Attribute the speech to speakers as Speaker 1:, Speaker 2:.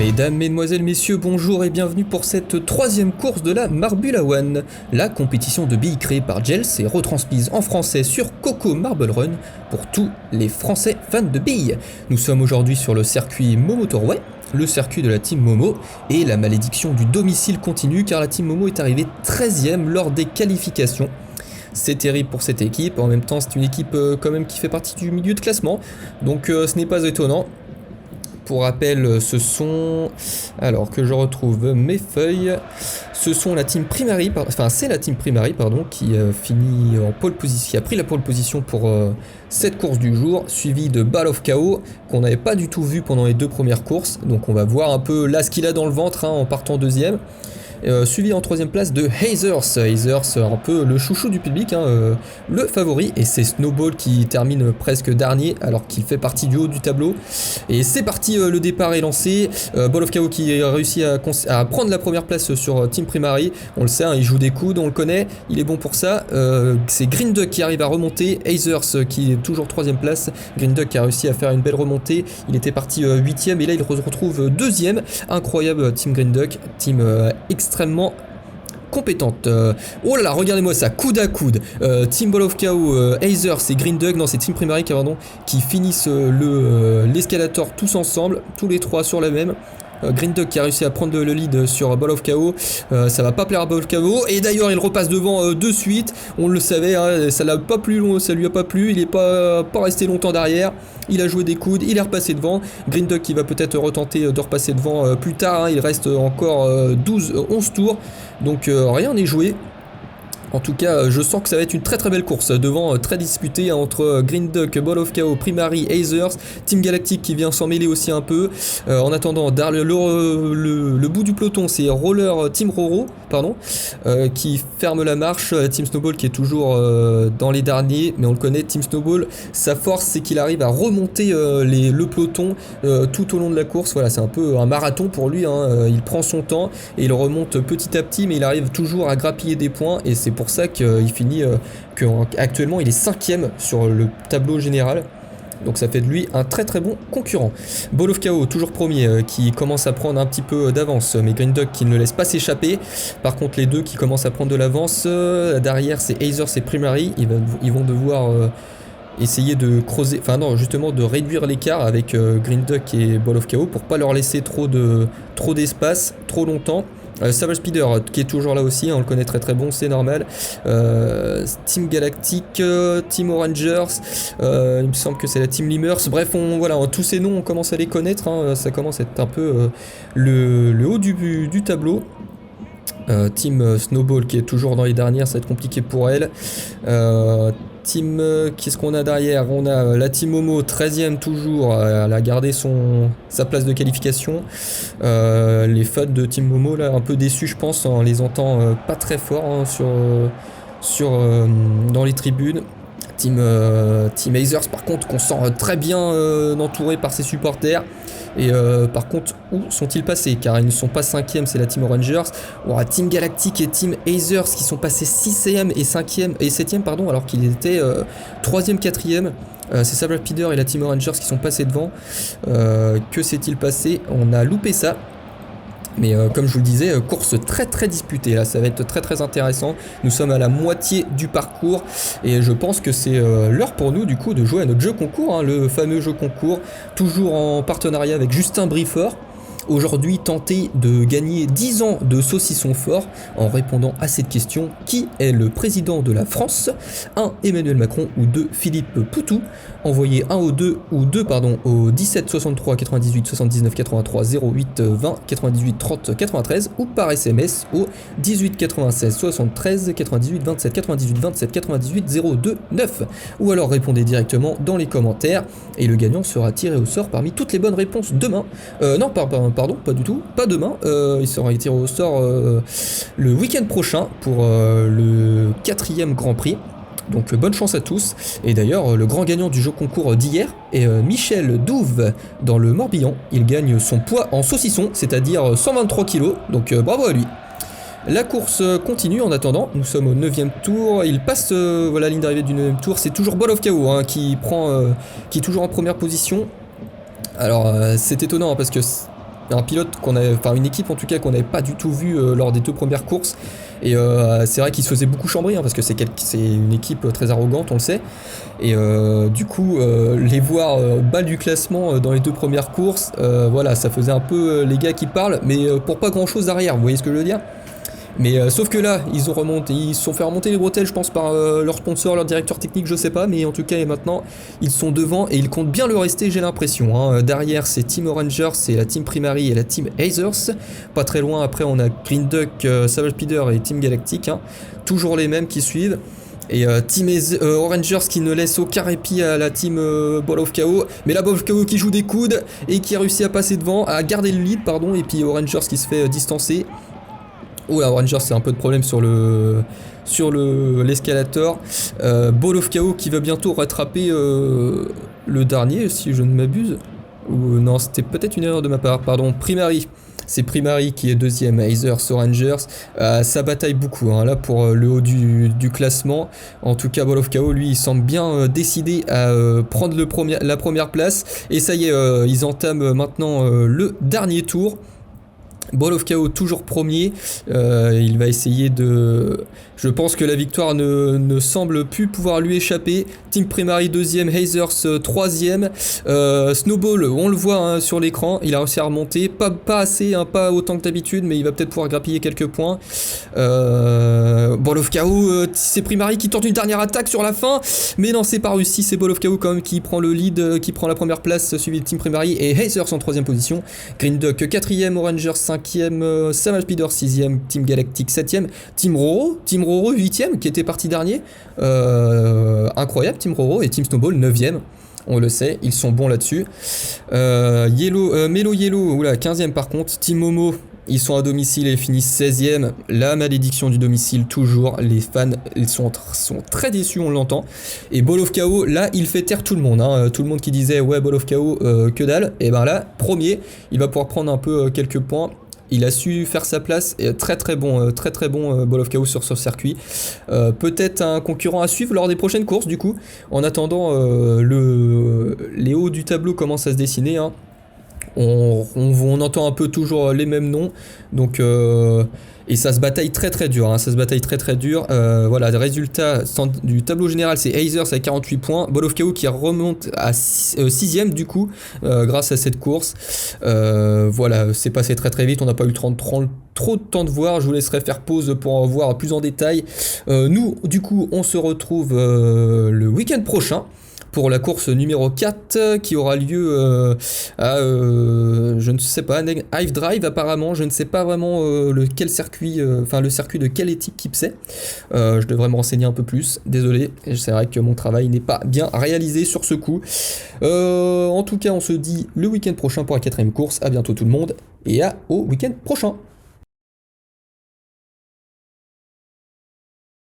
Speaker 1: Mesdames, Mesdemoiselles, Messieurs, bonjour et bienvenue pour cette troisième course de la Marbula One, la compétition de billes créée par Gels et retransmise en français sur Coco Marble Run pour tous les Français fans de billes. Nous sommes aujourd'hui sur le circuit Momo Motorway, le circuit de la Team Momo, et la malédiction du domicile continue car la Team Momo est arrivée 13ème lors des qualifications. C'est terrible pour cette équipe, en même temps c'est une équipe quand même qui fait partie du milieu de classement, donc ce n'est pas étonnant. Pour rappel, ce sont, alors que je retrouve mes feuilles, ce sont la Team Primary, c'est la Team Primary qui finit en pole position, qui a pris la pole position pour cette course du jour, suivi de Ball of KO qu'on n'avait pas du tout vu pendant les deux premières courses. Donc on va voir un peu là ce qu'il a dans le ventre en partant deuxième. Suivi en troisième place de Hazers, un peu le chouchou du public, le favori, et c'est Snowball qui termine presque dernier alors qu'il fait partie du haut du tableau. Et c'est parti, le départ est lancé. Ball of KO qui a réussi à prendre la première place sur Team Primary, on le sait, il joue des coudes, on le connaît, il est bon pour ça. C'est Green Duck qui arrive à remonter, Hazers qui est toujours troisième place, Green Duck qui a réussi à faire une belle remontée, il était parti 8ème et là il se retrouve deuxième. Incroyable Team Green Duck, team extrêmement compétente. Oh là là, regardez-moi ça, coude à coude. Team Ball of KO, Hazers et Green Duck, non c'est Team Primary qui finissent l'escalator tous ensemble, tous les trois sur la même. Green Duck qui a réussi à prendre le lead sur Ball of KO, ça va pas plaire à Ball of KO, et d'ailleurs il repasse devant de suite, on le savait, ça lui a pas plu, il est pas resté longtemps derrière, il a joué des coudes, il est repassé devant. Green Duck qui va peut-être retenter de repasser devant plus tard, il reste encore 11 tours, donc rien n'est joué. En tout cas, je sens que ça va être une très très belle course devant, très disputée entre Green Duck, Ball of KO, Primary, Hazers, Team Galactic qui vient s'en mêler aussi un peu. En attendant, le bout du peloton, c'est Team Roro, qui ferme la marche. Team Snowball qui est toujours dans les derniers, mais on le connaît, Team Snowball, sa force c'est qu'il arrive à remonter le peloton tout au long de la course. Voilà, c'est un peu un marathon pour lui, il prend son temps et il remonte petit à petit, mais il arrive toujours à grappiller des points, et c'est pour ça qu'il finit actuellement il est 5ème sur le tableau général, donc ça fait de lui un très très bon concurrent. Ball of KO toujours premier, qui commence à prendre un petit peu d'avance, mais Green Duck qui ne le laisse pas s'échapper. Par contre les deux qui commencent à prendre de l'avance, derrière c'est Hazers et Primary, ils vont devoir essayer de creuser, justement de réduire l'écart avec Green Duck et Ball of KO pour pas leur laisser trop d'espace trop longtemps. Savage Speeder qui est toujours là aussi, on le connaît très très bon, c'est normal. Team Galactic, Team Orangers, il me semble que c'est la Team Limers. Bref, tous ces noms on commence à les connaître, ça commence à être un peu le haut du tableau. Team Snowball qui est toujours dans les dernières, ça va être compliqué pour elle. Team, qu'est-ce qu'on a derrière? On a la Team Momo, 13ème toujours, elle a gardé sa place de qualification. Les fans de Team Momo là, un peu déçus je pense, on les entend pas très fort dans les tribunes. Team Hazers par contre qu'on sent très bien entouré par ses supporters. Et par contre, où sont-ils passés? Car ils ne sont pas 5ème, c'est la Team Orangers. On aura Team Galactic et Team Hazers qui sont passés 6ème et 5ème et 7ème alors qu'ils étaient 3ème, 4ème. C'est Savage Speeder et la Team Orangers qui sont passés devant. Que s'est-il passé? On a loupé ça. Mais comme je vous le disais, course très très disputée là, ça va être très très intéressant. Nous sommes à la moitié du parcours et je pense que c'est l'heure pour nous du coup de jouer à notre jeu concours, le fameux jeu concours, toujours en partenariat avec Justin Briefort. Aujourd'hui, tenter de gagner 10 ans de saucisson fort en répondant à cette question: qui est le président de la France? 1. Emmanuel Macron ou 2. Philippe Poutou. Envoyez 1 au 2 au 17 63 98 79 83 08 20 98 30 93 ou par SMS au 18 96 73 98 27 98 27 98 02 9, ou alors répondez directement dans les commentaires et le gagnant sera tiré au sort parmi toutes les bonnes réponses demain. Pardon, pas du tout, pas demain, il sera tiré au sort le week-end prochain pour le 4e Grand Prix. Donc bonne chance à tous. Et d'ailleurs le grand gagnant du jeu concours d'hier est Michel Douve dans le Morbihan. Il gagne son poids en saucisson, c'est-à-dire 123 kg, donc bravo à lui. La course continue en attendant, nous sommes au 9ème tour, il passe la ligne d'arrivée du 9ème tour, c'est toujours Ball of KO qui est toujours en première position. Alors c'est étonnant parce que un pilote enfin une équipe en tout cas qu'on n'avait pas du tout vu lors des 2 premières courses. Et c'est vrai qu'il se faisait beaucoup chambrer parce que c'est une équipe très arrogante, on le sait. Et du coup, les voir bas du classement dans les 2 premières courses, voilà, ça faisait un peu les gars qui parlent, mais pour pas grand chose derrière, vous voyez ce que je veux dire? Mais sauf que là, ils se sont fait remonter les bretelles, je pense, par leur sponsor, leur directeur technique, je sais pas, mais en tout cas, et maintenant, ils sont devant et ils comptent bien le rester, j'ai l'impression. Hein. Derrière, c'est Team Rangers, c'est la Team Primary et la Team Hazers. Pas très loin, après, on a Green Duck, Savage Speeder et Team Galactic. Hein. Toujours les mêmes qui suivent. Et Team Rangers qui ne laisse aucun répit à la Team Ball of Chaos. Mais la Ball of Chaos qui joue des coudes et qui a réussi à passer devant, à garder le lead, pardon. Et puis Rangers qui se fait distancer. Oula, Rangers c'est un peu de problème sur l'escalator. Ball of Chaos qui va bientôt rattraper le dernier, si je ne m'abuse. Ou non, c'était peut-être une erreur de ma part, pardon. Primary. C'est Primary qui est deuxième, Hazers, Rangers. Ça bataille beaucoup hein, là pour le haut du classement. En tout cas, Ball of Chaos, lui, il semble bien décidé à prendre la première place. Et ça y est, ils entament maintenant le dernier tour. Ball of Chaos toujours premier, il va essayer de... Je pense que la victoire ne semble plus pouvoir lui échapper. Team Primary deuxième, Hazers troisième. Snowball, on le voit hein, sur l'écran, il a réussi à remonter. Pas assez, hein, pas autant que d'habitude, mais il va peut-être pouvoir grappiller quelques points. Ball of Chaos, c'est Primary qui tente une dernière attaque sur la fin. Mais non, c'est pas réussi, c'est Ball of Chaos quand même qui prend le lead, qui prend la première place, suivi de Team Primary et Hazers en troisième position. Green Duck quatrième, Rangers 5ème, Savage Speeder 6ème, Team Galactic 7ème, Team Roro 8ème qui était parti dernier, incroyable Team Roro, et Team Snowball 9ème, on le sait, ils sont bons là-dessus. Melo Yellow, oula, 15ème par contre, Team Momo, ils sont à domicile et finissent 16ème, la malédiction du domicile toujours, les fans ils sont très déçus, on l'entend. Et Ball of Chaos, là il fait taire tout le monde, hein. Tout le monde qui disait ouais Ball of Chaos que dalle, et ben là premier, il va pouvoir prendre un peu quelques points. Il a su faire sa place, et très bon Ball of Chaos sur ce circuit. Peut-être un concurrent à suivre lors des prochaines courses du coup. En attendant, les hauts du tableau commencent à se dessiner. Hein. On entend un peu toujours les mêmes noms, donc et ça se bataille très dur, hein, ça se bataille très dur. Voilà, le résultat du tableau général, c'est Hazers avec 48 points, Ball of Chaos qui remonte à 6ème du coup, grâce à cette course. Voilà, c'est passé très vite, on n'a pas eu trop de temps de voir, je vous laisserai faire pause pour en voir plus en détail. Nous, du coup, on se retrouve le week-end prochain pour la course numéro 4 qui aura lieu à, je ne sais pas, Hive Drive apparemment, je ne sais pas vraiment quel circuit, le circuit de quelle équipe c'est. Je devrais me renseigner un peu plus, désolé, c'est vrai que mon travail n'est pas bien réalisé sur ce coup. En tout cas, on se dit le week-end prochain pour la 4ème course, à bientôt tout le monde, et au week-end prochain.